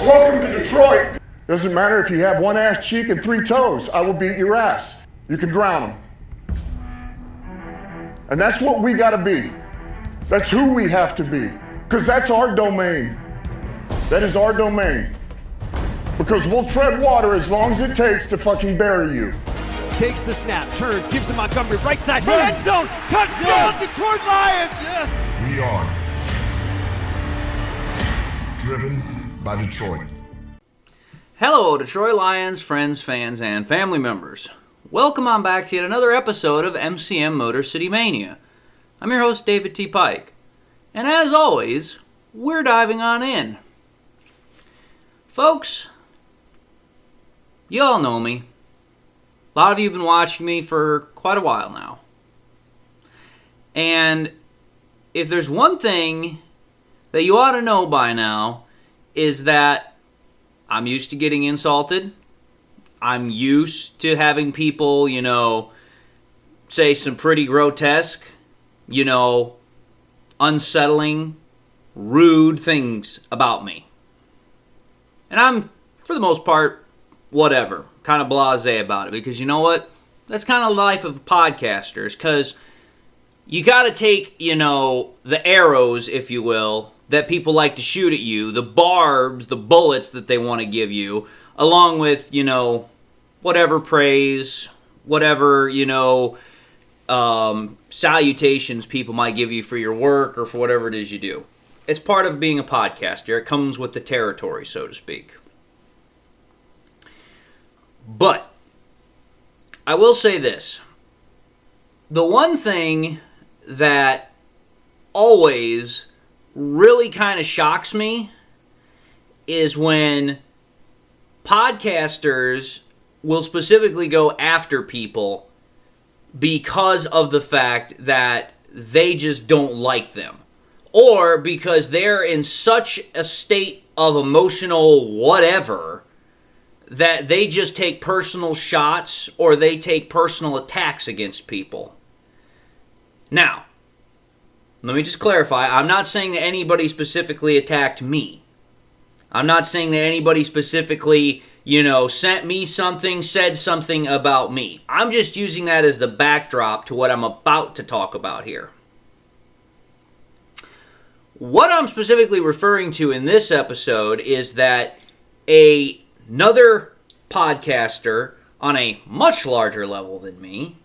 Welcome to Detroit. Doesn't matter if you have one ass cheek and 3 toes. I will beat your ass. You can drown them. And that's what we gotta be. That's who we have to be. Because that's our domain. That is our domain. Because we'll tread water as long as it takes to fucking bury you. Takes the snap, turns, gives to Montgomery, right side, end zone, touchdown, Detroit Lions! Yes. We are driven by Detroit. Hello, Detroit Lions, friends, fans, and family members. Welcome on back to yet another episode of MCM Motor City Mania. I'm your host, David T. Pike. And as always, we're diving on in. Folks, you all know me. A lot of you have been watching me for quite a while now. And if there's one thing that you ought to know by now, is that I'm used to getting insulted. I'm used to having people, say some pretty grotesque, unsettling, rude things about me. And I'm, for the most part, whatever, kind of blasé about it, because you know what? That's kind of the life of podcasters, because you got to take, the arrows, if you will, that people like to shoot at you, the barbs, the bullets that they want to give you, along with, whatever praise, whatever, salutations people might give you for your work or for whatever it is you do. It's part of being a podcaster. It comes with the territory, so to speak. But I will say this. The one thing that always really kind of shocks me is when podcasters will specifically go after people because of the fact that they just don't like them, or because they're in such a state of emotional whatever that they just take personal shots or they take personal attacks against people. Now, let me just clarify. I'm not saying that anybody specifically attacked me. I'm not saying that anybody specifically, sent me something, said something about me. I'm just using that as the backdrop to what I'm about to talk about here. What I'm specifically referring to in this episode is that another podcaster on a much larger level than me,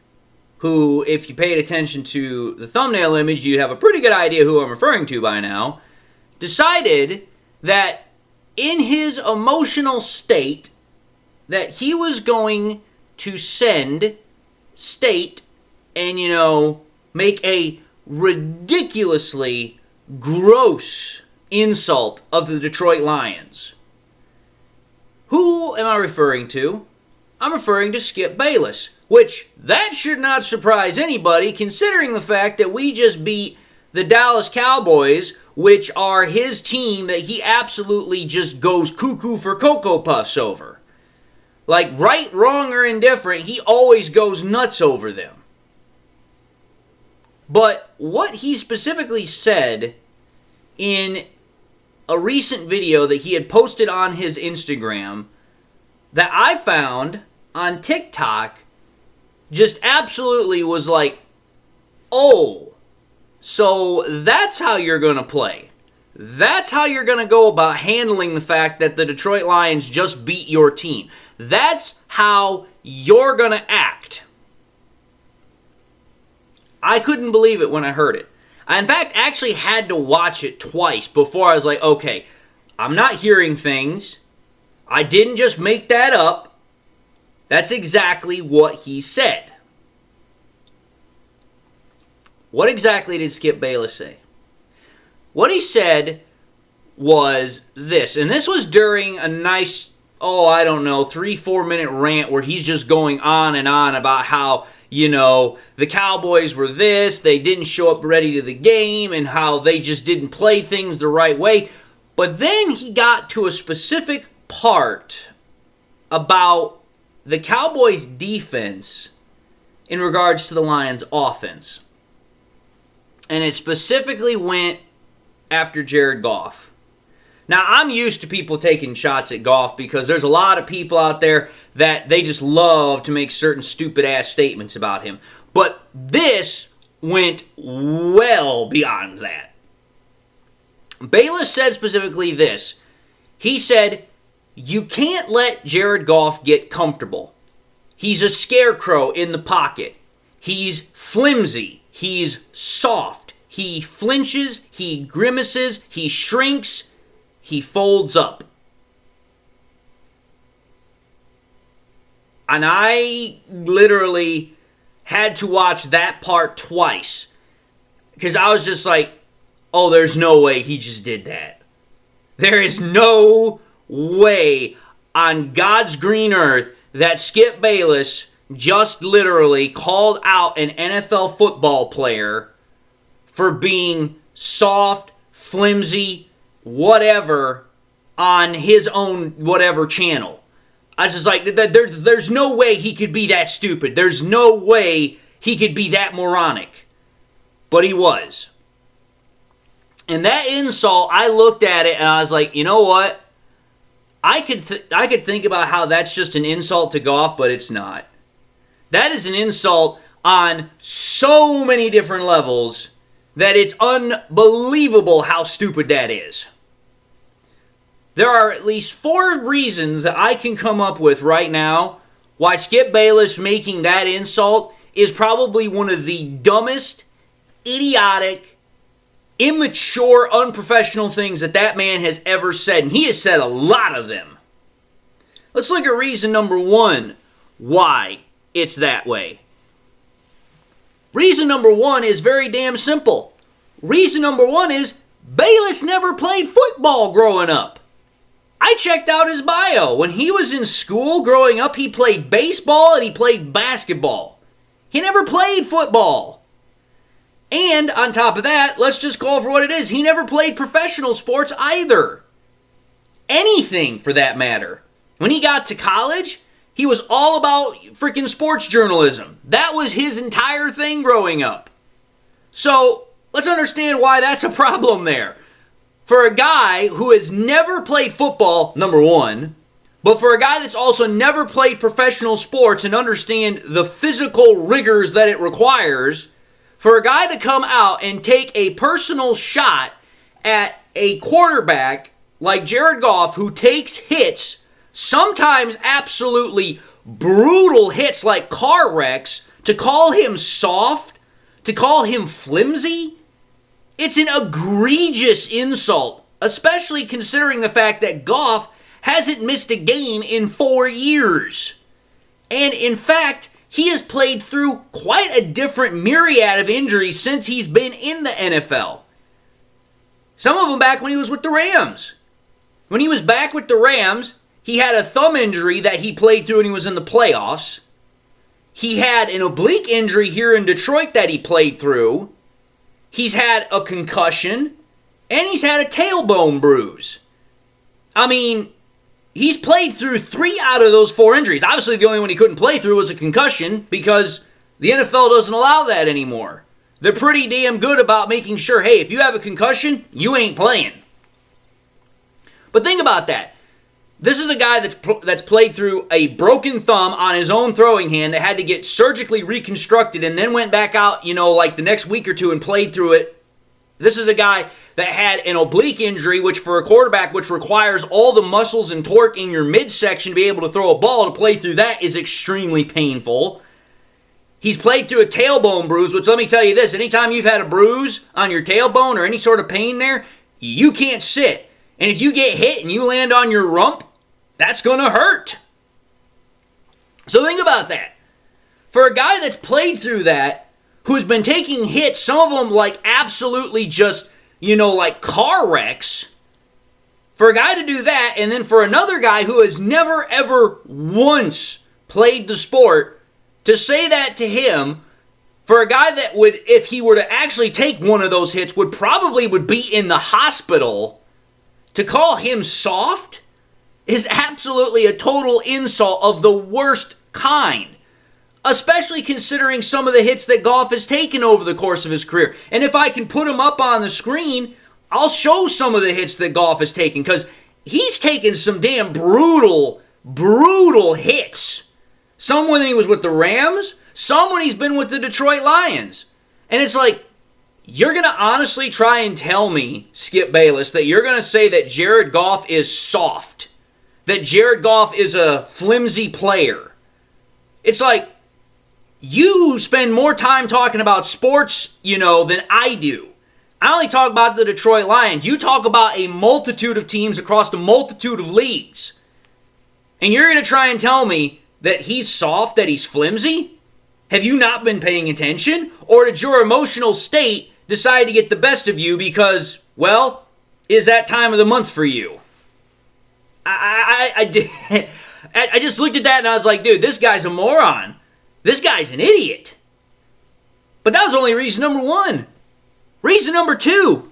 who, if you paid attention to the thumbnail image, you'd have a pretty good idea who I'm referring to by now, decided that in his emotional state that he was going to state and, make a ridiculously gross insult of the Detroit Lions. Who am I referring to? I'm referring to Skip Bayless, which that should not surprise anybody considering the fact that we just beat the Dallas Cowboys, which are his team that he absolutely just goes cuckoo for Cocoa Puffs over. Like, right, wrong, or indifferent, he always goes nuts over them. But what he specifically said in a recent video that he had posted on his Instagram that I found on TikTok just absolutely was like, oh, so that's how you're going to play. That's how you're going to go about handling the fact that the Detroit Lions just beat your team. That's how you're going to act. I couldn't believe it when I heard it. I, in fact, actually had to watch it twice before I was like, okay, I'm not hearing things. I didn't just make that up. That's exactly what he said. What exactly did Skip Bayless say? What he said was this, and this was during a nice, 3-4 minute rant where he's just going on and on about how, the Cowboys were this, they didn't show up ready to the game, and how they just didn't play things the right way. But then he got to a specific part about the Cowboys' defense in regards to the Lions' offense. And it specifically went after Jared Goff. Now, I'm used to people taking shots at Goff because there's a lot of people out there that they just love to make certain stupid-ass statements about him. But this went well beyond that. Bayless said specifically this. He said, you can't let Jared Goff get comfortable. He's a scarecrow in the pocket. He's flimsy. He's soft. He flinches. He grimaces. He shrinks. He folds up. And I literally had to watch that part twice. Because I was just like, oh, there's no way he just did that. There is no way on God's green earth that Skip Bayless just literally called out an NFL football player for being soft, flimsy, whatever on his own whatever channel. I was just like, there's no way he could be that stupid. There's no way he could be that moronic. But he was. And that insult, I looked at it and I was like, you know what? I could think about how that's just an insult to Goff, but it's not. That is an insult on so many different levels that it's unbelievable how stupid that is. There are at least 4 reasons that I can come up with right now why Skip Bayless making that insult is probably one of the dumbest, idiotic, immature, unprofessional things that man has ever said. And he has said a lot of them. Let's look at reason number 1 why it's that way. Reason number 1 is very damn simple. Reason number 1 is Bayless never played football growing up. I checked out his bio. When he was in school growing up, he played baseball and he played basketball. He never played football. And on top of that, let's just call it for what it is. He never played professional sports either. Anything for that matter. When he got to college, he was all about freaking sports journalism. That was his entire thing growing up. So let's understand why that's a problem there. For a guy who has never played football, number 1, but for a guy that's also never played professional sports and understand the physical rigors that it requires, for a guy to come out and take a personal shot at a quarterback like Jared Goff who takes hits, sometimes absolutely brutal hits like car wrecks, to call him soft, to call him flimsy, it's an egregious insult, especially considering the fact that Goff hasn't missed a game in 4 years. And in fact, he has played through quite a different myriad of injuries since he's been in the NFL. Some of them back when he was with the Rams. When he was back with the Rams, he had a thumb injury that he played through when he was in the playoffs. He had an oblique injury here in Detroit that he played through. He's had a concussion, and he's had a tailbone bruise. I mean, he's played through 3 out of those 4 injuries. Obviously, the only one he couldn't play through was a concussion because the NFL doesn't allow that anymore. They're pretty damn good about making sure, hey, if you have a concussion, you ain't playing. But think about that. This is a guy that's played through a broken thumb on his own throwing hand that had to get surgically reconstructed and then went back out, like the next week or two and played through it. This is a guy that had an oblique injury, which for a quarterback, which requires all the muscles and torque in your midsection to be able to throw a ball, to play through that is extremely painful. He's played through a tailbone bruise, which let me tell you this, anytime you've had a bruise on your tailbone or any sort of pain there, you can't sit. And if you get hit and you land on your rump, that's going to hurt. So think about that. For a guy that's played through that, who's been taking hits, some of them like absolutely just, like car wrecks, for a guy to do that, and then for another guy who has never ever once played the sport, to say that to him, for a guy that would, if he were to actually take one of those hits, would be in the hospital, to call him soft is absolutely a total insult of the worst kind. Especially considering some of the hits that Goff has taken over the course of his career. And if I can put them up on the screen, I'll show some of the hits that Goff has taken, because he's taken some damn brutal hits. Some when he was with the Rams, some when he's been with the Detroit Lions. And it's like, you're going to honestly try and tell me, Skip Bayless, that you're going to say that Jared Goff is soft, that Jared Goff is a flimsy player. It's like, you spend more time talking about sports, than I do. I only talk about the Detroit Lions. You talk about a multitude of teams across a multitude of leagues. And you're going to try and tell me that he's soft, that he's flimsy? Have you not been paying attention? Or did your emotional state decide to get the best of you because, well, is that time of the month for you? I just looked at that and I was like, dude, this guy's a moron. This guy's an idiot. But that was only reason number one. Reason number two,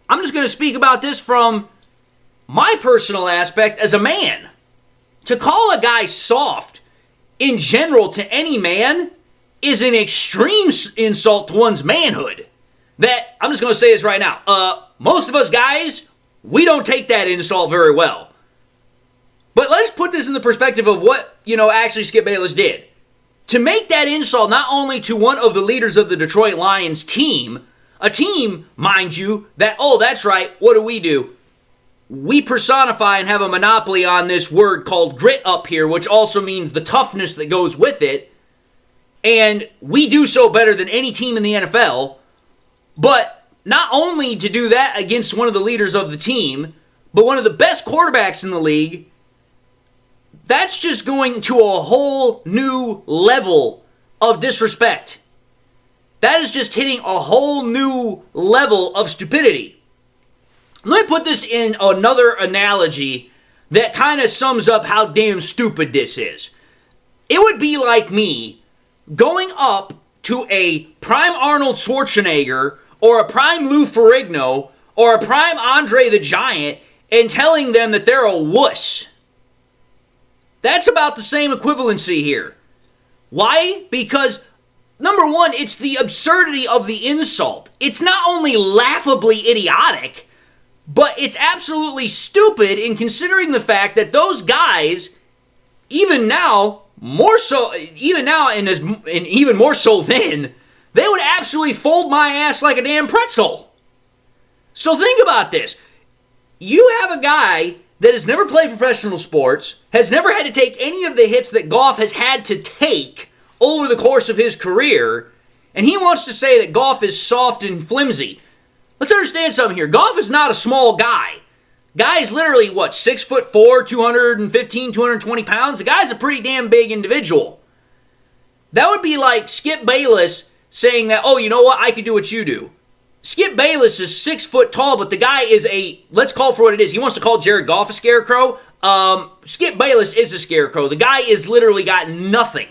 I'm just going to speak about this from my personal aspect as a man. To call a guy soft in general to any man is an extreme insult to one's manhood. That, I'm just going to say this right now, most of us guys, we don't take that insult very well. But let's put this in the perspective of what, actually Skip Bayless did. To make that insult not only to one of the leaders of the Detroit Lions team, a team, mind you, that, oh, that's right, what do? We personify and have a monopoly on this word called grit up here, which also means the toughness that goes with it. And we do so better than any team in the NFL. But not only to do that against one of the leaders of the team, but one of the best quarterbacks in the league, that's just going to a whole new level of disrespect. That is just hitting a whole new level of stupidity. Let me put this in another analogy that kind of sums up how damn stupid this is. It would be like me going up to a prime Arnold Schwarzenegger or a prime Lou Ferrigno or a prime Andre the Giant and telling them that they're a wuss. That's about the same equivalency here. Why? Because, number one, it's the absurdity of the insult. It's not only laughably idiotic, but it's absolutely stupid in considering the fact that those guys, even now, more so, even now and even more so then, they would absolutely fold my ass like a damn pretzel. So think about this. You have a guy that has never played professional sports, has never had to take any of the hits that Goff has had to take over the course of his career, and he wants to say that Goff is soft and flimsy. Let's understand something here. Goff is not a small guy. Guy is literally, 6'4", 215, 220 pounds? The guy's a pretty damn big individual. That would be like Skip Bayless saying that, oh, you know what, I could do what you do. Skip Bayless is 6 foot tall, but the guy is let's call for what it is. He wants to call Jared Goff a scarecrow. Skip Bayless is a scarecrow. The guy is literally got nothing.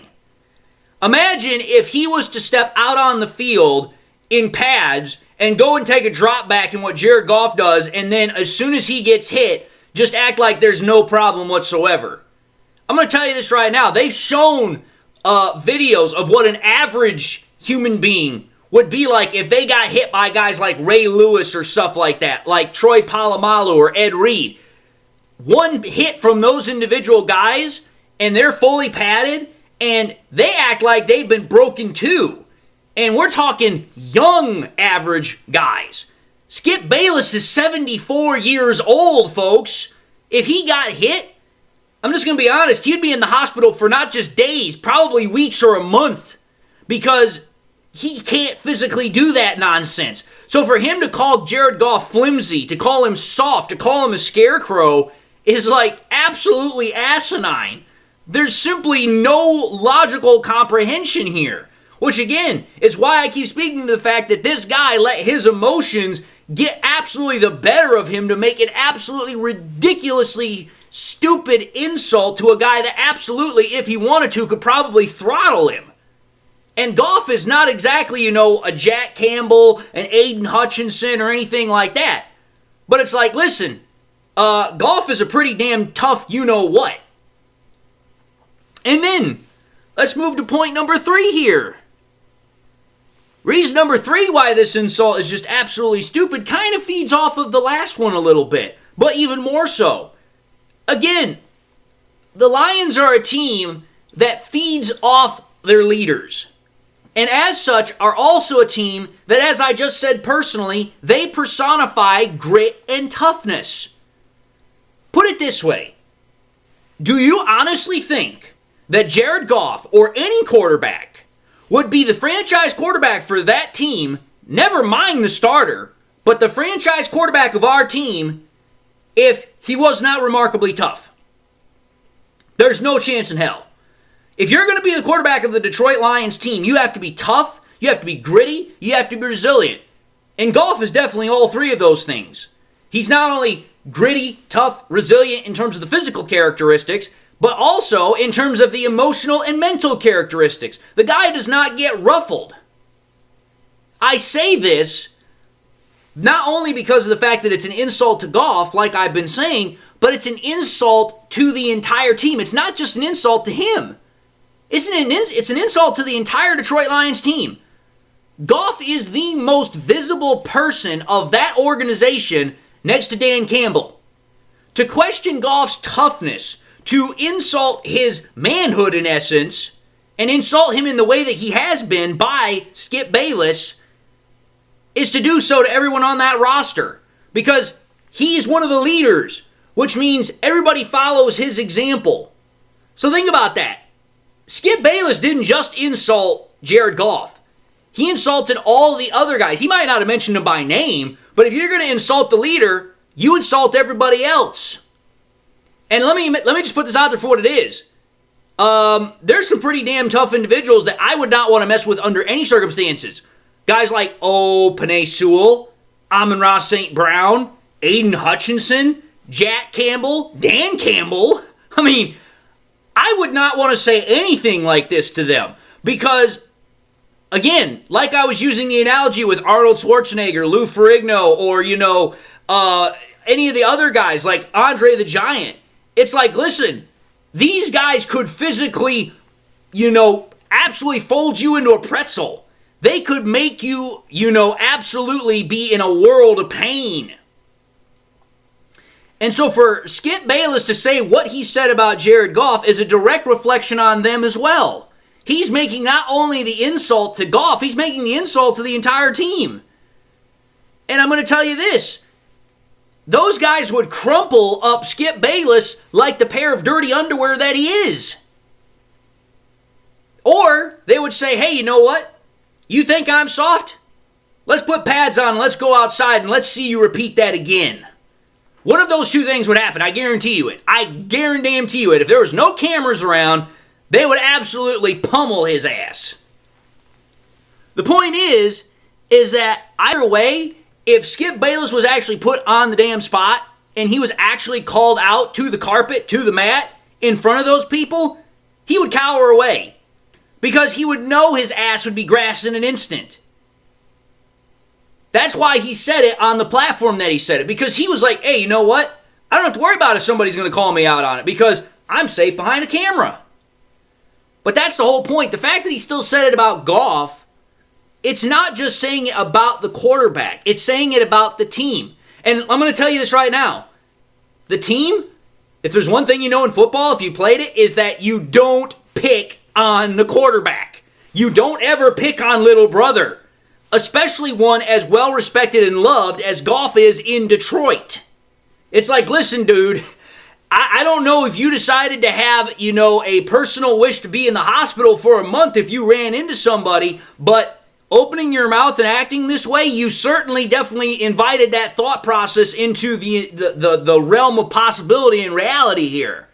Imagine if he was to step out on the field in pads and go and take a drop back in what Jared Goff does, and then as soon as he gets hit, just act like there's no problem whatsoever. I'm going to tell you this right now. They've shown videos of what an average human being would be like if they got hit by guys like Ray Lewis or stuff like that, like Troy Polamalu or Ed Reed. One hit from those individual guys, and they're fully padded, and they act like they've been broken too. And we're talking young average guys. Skip Bayless is 74 years old, folks. If he got hit, I'm just going to be honest, he'd be in the hospital for not just days, probably weeks or a month, because he can't physically do that nonsense. So for him to call Jared Goff flimsy, to call him soft, to call him a scarecrow is like absolutely asinine. There's simply no logical comprehension here. Which again is why I keep speaking to the fact that this guy let his emotions get absolutely the better of him to make an absolutely ridiculously stupid insult to a guy that absolutely, if he wanted to, could probably throttle him. And Goff is not exactly, a Jack Campbell, an Aiden Hutchinson, or anything like that. But it's like, listen, Goff is a pretty damn tough you-know-what. And then, let's move to point number 3 here. Reason number 3 why this insult is just absolutely stupid kind of feeds off of the last one a little bit, but even more so. Again, the Lions are a team that feeds off their leaders. And as such, are also a team that, as I just said personally, they personify grit and toughness. Put it this way. Do you honestly think that Jared Goff or any quarterback would be the franchise quarterback for that team, never mind the starter, but the franchise quarterback of our team, if he was not remarkably tough? There's no chance in hell. If you're going to be the quarterback of the Detroit Lions team, you have to be tough, you have to be gritty, you have to be resilient. And Goff is definitely all 3 of those things. He's not only gritty, tough, resilient in terms of the physical characteristics, but also in terms of the emotional and mental characteristics. The guy does not get ruffled. I say this not only because of the fact that it's an insult to Goff, like I've been saying, but it's an insult to the entire team. It's not just an insult to him. It's an insult to the entire Detroit Lions team. Goff is the most visible person of that organization next to Dan Campbell. To question Goff's toughness, to insult his manhood in essence, and insult him in the way that he has been by Skip Bayless, is to do so to everyone on that roster. Because he is one of the leaders, which means everybody follows his example. So think about that. Skip Bayless didn't just insult Jared Goff. He insulted all the other guys. He might not have mentioned them by name, but if you're going to insult the leader, you insult everybody else. And let me just put this out there for what it is. There's some pretty damn tough individuals that I would not want to mess with under any circumstances. Guys like, Penei Sewell, Amon-Ra St. Brown, Aiden Hutchinson, Jack Campbell, Dan Campbell. I mean, I would not want to say anything like this to them because, again, like I was using the analogy with Arnold Schwarzenegger, Lou Ferrigno, or, any of the other guys like Andre the Giant. It's like, listen, these guys could physically, absolutely fold you into a pretzel. They could make you, absolutely be in a world of pain. And so for Skip Bayless to say what he said about Jared Goff is a direct reflection on them as well. He's making not only the insult to Goff, he's making the insult to the entire team. And I'm going to tell you this. Those guys would crumple up Skip Bayless like the pair of dirty underwear that he is. Or they would say, hey, you know what? You think I'm soft? Let's put pads on, let's go outside, and let's see you repeat that again. One of those 2 things would happen. I guarantee you it. I guarantee you it. If there was no cameras around, they would absolutely pummel his ass. The point is that either way, if Skip Bayless was actually put on the damn spot and he was actually called out to the carpet, to the mat, in front of those people, he would cower away. Because he would know his ass would be grassed in an instant. That's why he said it on the platform that he said it. Because he was like, hey, you know what? I don't have to worry about if somebody's going to call me out on it. Because I'm safe behind a camera. But that's the whole point. The fact that he still said it about Goff, it's not just saying it about the quarterback. It's saying it about the team. And I'm going to tell you this right now. The team, if there's one thing you know in football, if you played it, is that you don't pick on the quarterback. You don't ever pick on little brother. Especially one as well respected and loved as Goff is in Detroit. It's like, listen, dude, I don't know if you decided to have, a personal wish to be in the hospital for a month if you ran into somebody, but opening your mouth and acting this way, you certainly definitely invited that thought process into the realm of possibility and reality here.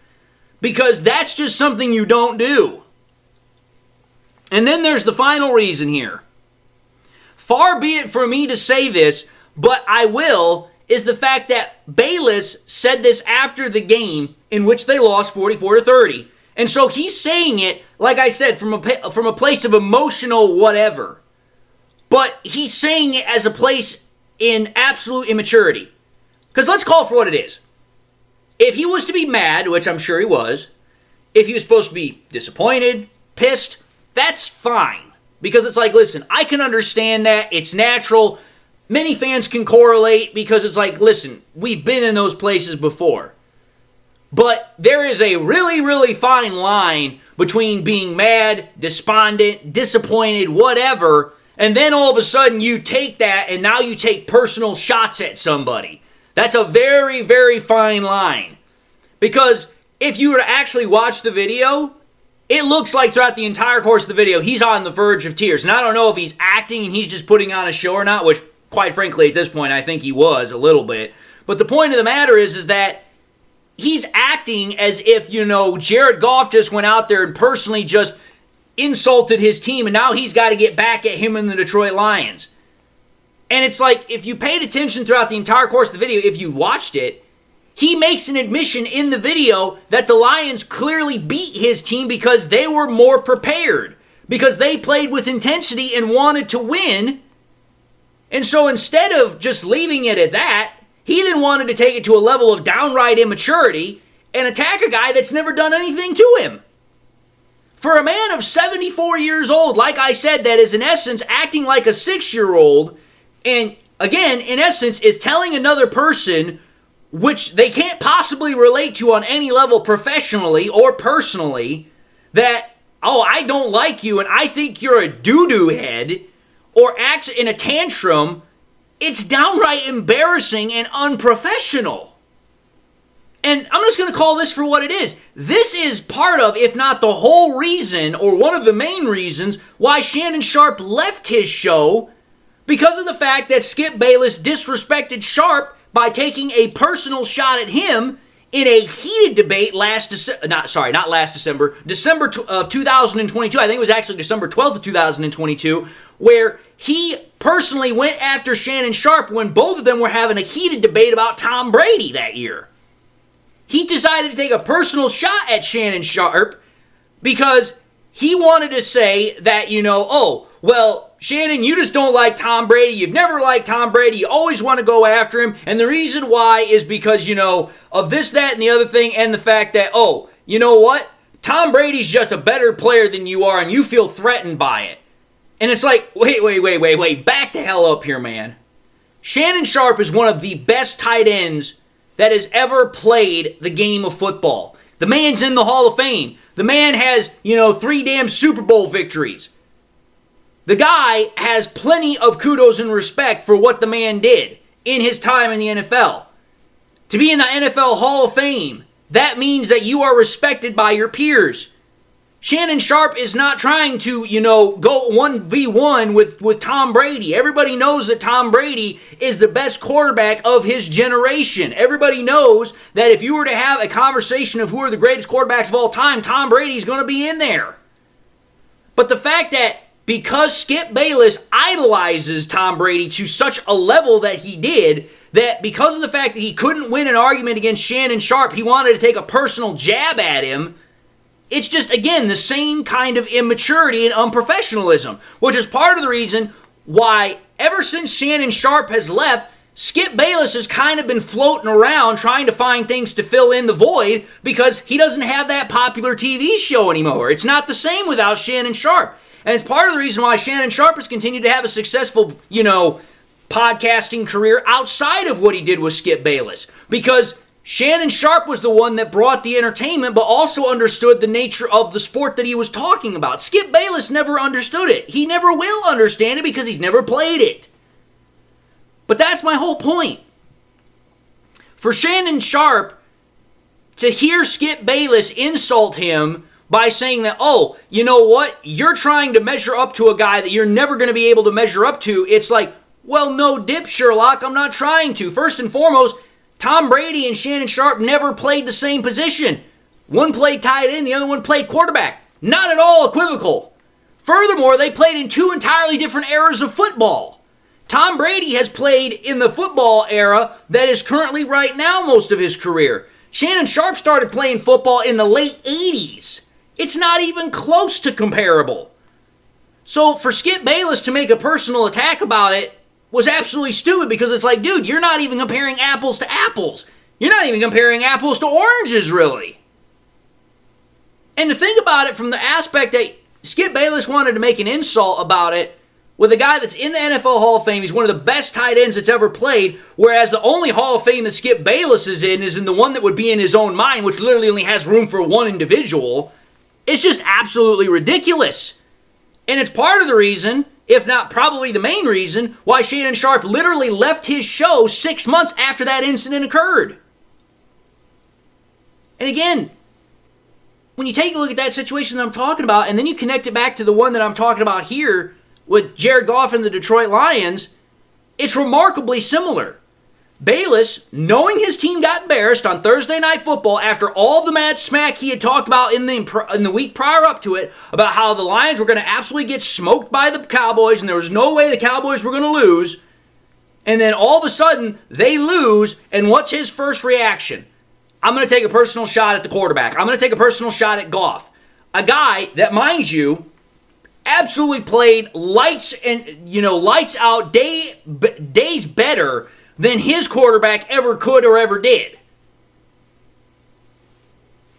Because that's just something you don't do. And then there's the final reason here. Far be it for me to say this, but I will, is the fact that Bayless said this after the game in which they lost 44-30. And so he's saying it, like I said, from a place of emotional whatever. But he's saying it as a place in absolute immaturity. Because let's call it for what it is. If he was to be mad, which I'm sure he was, if he was supposed to be disappointed, pissed, that's fine. Because it's like, listen, I can understand that. It's natural. Many fans can correlate because it's like, listen, we've been in those places before. But there is a really, really fine line between being mad, despondent, disappointed, whatever, and then all of a sudden you take that and now you take personal shots at somebody. That's a very, very fine line. Because if you were to actually watch the video, it looks like throughout the entire course of the video, he's on the verge of tears. And I don't know if he's acting and he's just putting on a show or not, which, quite frankly, at this point, I think he was a little bit. But the point of the matter is that he's acting as if, Jared Goff just went out there and personally just insulted his team, and now he's got to get back at him and the Detroit Lions. And it's like, if you paid attention throughout the entire course of the video, if you watched it, he makes an admission in the video that the Lions clearly beat his team because they were more prepared, because they played with intensity and wanted to win. And so instead of just leaving it at that, he then wanted to take it to a level of downright immaturity and attack a guy that's never done anything to him. For a man of 74 years old, like I said, that is in essence acting like a 6-year-old, and again, in essence, is telling another person, which they can't possibly relate to on any level professionally or personally, that, oh, I don't like you and I think you're a doo-doo head, or acts in a tantrum, it's downright embarrassing and unprofessional. And I'm just going to call this for what it is. This is part of, if not the whole reason, or one of the main reasons, why Shannon Sharpe left his show, because of the fact that Skip Bayless disrespected Sharpe by taking a personal shot at him in a heated debate December of 2022. I think it was actually December 12th of 2022, where he personally went after Shannon Sharpe when both of them were having a heated debate about Tom Brady that year. He decided to take a personal shot at Shannon Sharpe because he wanted to say that, Shannon, you just don't like Tom Brady. You've never liked Tom Brady. You always want to go after him. And the reason why is because, of this, that, and the other thing, and the fact that, you know what? Tom Brady's just a better player than you are, and you feel threatened by it. And it's like, wait, back the hell up here, man. Shannon Sharpe is one of the best tight ends that has ever played the game of football. The man's in the Hall of Fame. The man has, 3 damn Super Bowl victories. The guy has plenty of kudos and respect for what the man did in his time in the NFL. To be in the NFL Hall of Fame, that means that you are respected by your peers. Shannon Sharpe is not trying to, go 1v1 with Tom Brady. Everybody knows that Tom Brady is the best quarterback of his generation. Everybody knows that if you were to have a conversation of who are the greatest quarterbacks of all time, Tom Brady's going to be in there. But the fact that because Skip Bayless idolizes Tom Brady to such a level that he did, that because of the fact that he couldn't win an argument against Shannon Sharpe, he wanted to take a personal jab at him. It's just, again, the same kind of immaturity and unprofessionalism, which is part of the reason why ever since Shannon Sharpe has left, Skip Bayless has kind of been floating around trying to find things to fill in the void because he doesn't have that popular TV show anymore. It's not the same without Shannon Sharpe. And it's part of the reason why Shannon Sharpe has continued to have a successful, podcasting career outside of what he did with Skip Bayless. Because Shannon Sharpe was the one that brought the entertainment, but also understood the nature of the sport that he was talking about. Skip Bayless never understood it. He never will understand it because he's never played it. But that's my whole point. For Shannon Sharpe to hear Skip Bayless insult him by saying that, oh, you know what? You're trying to measure up to a guy that you're never going to be able to measure up to. It's like, well, no dip, Sherlock. I'm not trying to. First and foremost, Tom Brady and Shannon Sharpe never played the same position. One played tight end, the other one played quarterback. Not at all equivocal. Furthermore, they played in 2 entirely different eras of football. Tom Brady has played in the football era that is currently right now most of his career. Shannon Sharpe started playing football in the late 80s. It's not even close to comparable. So for Skip Bayless to make a personal attack about it was absolutely stupid because it's like, dude, you're not even comparing apples to apples. You're not even comparing apples to oranges, really. And to think about it from the aspect that Skip Bayless wanted to make an insult about it with a guy that's in the NFL Hall of Fame. He's one of the best tight ends that's ever played, whereas the only Hall of Fame that Skip Bayless is in the one that would be in his own mind, which literally only has room for one individual. It's just absolutely ridiculous. And it's part of the reason, if not probably the main reason, why Shannon Sharpe literally left his show 6 months after that incident occurred. And again, when you take a look at that situation that I'm talking about, and then you connect it back to the one that I'm talking about here with Jared Goff and the Detroit Lions, it's remarkably similar. Bayless, knowing his team got embarrassed on Thursday Night Football after all the mad smack he had talked about in the week prior up to it, about how the Lions were going to absolutely get smoked by the Cowboys and there was no way the Cowboys were going to lose, and then all of a sudden they lose, and what's his first reaction? I'm going to take a personal shot at the quarterback. I'm going to take a personal shot at Goff. A guy that, mind you, absolutely played lights out, days better than his quarterback ever could or ever did.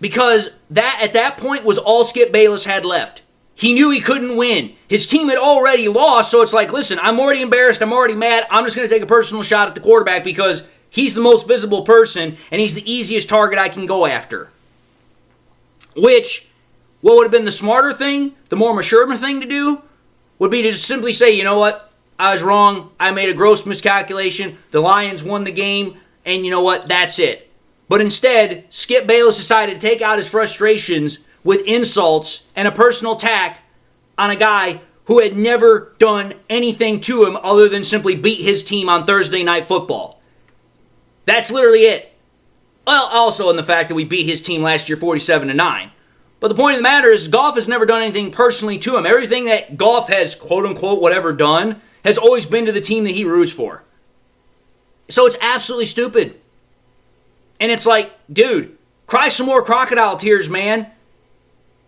Because that, at that point, was all Skip Bayless had left. He knew he couldn't win. His team had already lost, so it's like, listen, I'm already embarrassed, I'm already mad, I'm just going to take a personal shot at the quarterback because he's the most visible person and he's the easiest target I can go after. Which, what would have been the smarter thing, the more mature thing to do, would be to just simply say, you know what? I was wrong. I made a gross miscalculation. The Lions won the game, and you know what? That's it. But instead, Skip Bayless decided to take out his frustrations with insults and a personal attack on a guy who had never done anything to him other than simply beat his team on Thursday Night Football. That's literally it. Well, also in the fact that we beat his team last year 47-9. But the point of the matter is, Goff has never done anything personally to him. Everything that Goff has, quote-unquote, whatever done, has always been to the team that he roots for. So it's absolutely stupid. And it's like, dude, cry some more crocodile tears, man.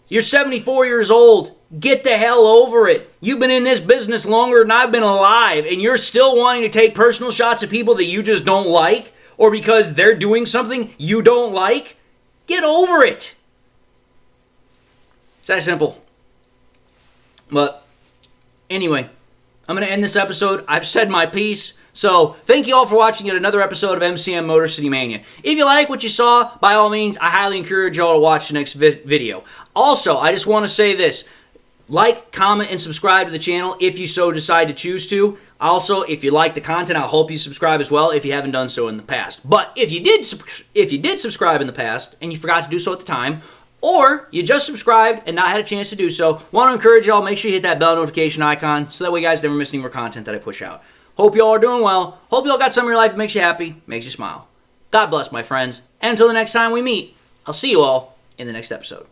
You're 74 years old. Get the hell over it. You've been in this business longer than I've been alive, and you're still wanting to take personal shots at people that you just don't like, or because they're doing something you don't like. Get over it. It's that simple. But anyway, I'm going to end this episode. I've said my piece. So thank you all for watching yet another episode of MCM Motor City Mania. If you like what you saw, by all means, I highly encourage y'all to watch the next video. Also, I just want to say this. Like, comment, and subscribe to the channel if you so decide to choose to. Also, if you like the content, I'll hope you subscribe as well if you haven't done so in the past. But if you did subscribe in the past and you forgot to do so at the time, or you just subscribed and not had a chance to do so, want to encourage y'all, make sure you hit that bell notification icon so that way you guys never miss any more content that I push out. Hope y'all are doing well. Hope y'all got some of your life that makes you happy, makes you smile. God bless, my friends. And until the next time we meet, I'll see you all in the next episode.